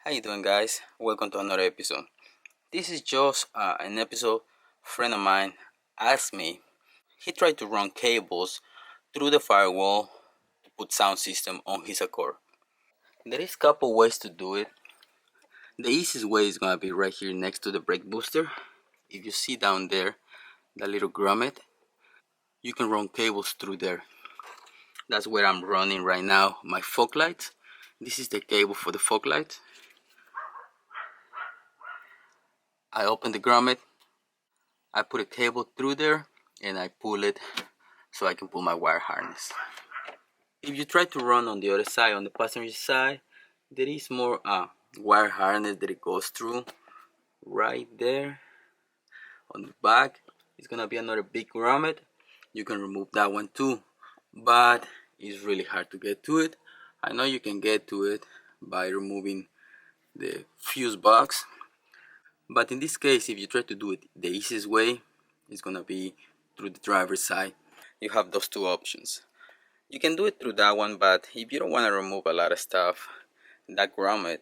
How you doing, guys? Welcome to another episode. This is just an episode. A friend of mine asked me. He tried to run cables through the firewall to put sound system on his Accord. There is a couple ways to do it. The easiest way is gonna be right here next to the brake booster. If you see down there, that little grommet, you can run cables through there. That's where I'm running right now. My fog lights. This is the cable for the fog lights. I open the grommet. I put a cable through there and I pull it so I can pull my wire harness. If you try to run on the other side, on the passenger side, there is more wire harness that it goes through right there on the back. It's gonna be another big grommet. You can remove that one too, but it's really hard to get to it. I know you can get to it by removing the fuse box, but in this case, if you try to do it the easiest way, it's gonna be through the driver's side. You have those two options. You can do it through that one, but if you don't want to remove a lot of stuff, that grommet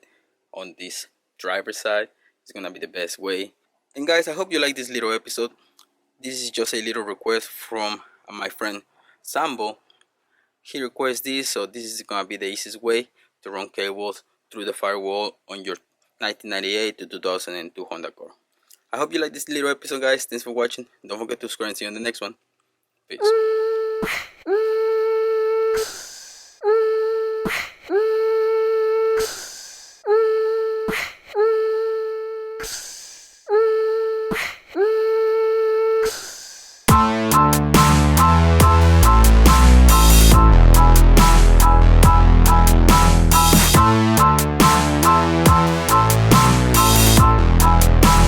on this driver's side is gonna be the best way. And guys, I hope you like this little episode. This is just a little request from my friend Sambo. He requests this, so this is gonna be the easiest way to run cables through the firewall on your 1998 to 2002 Honda Accord. I hope you like this little episode, guys. Thanks for watching. Don't forget to subscribe and see you on the next one. Peace.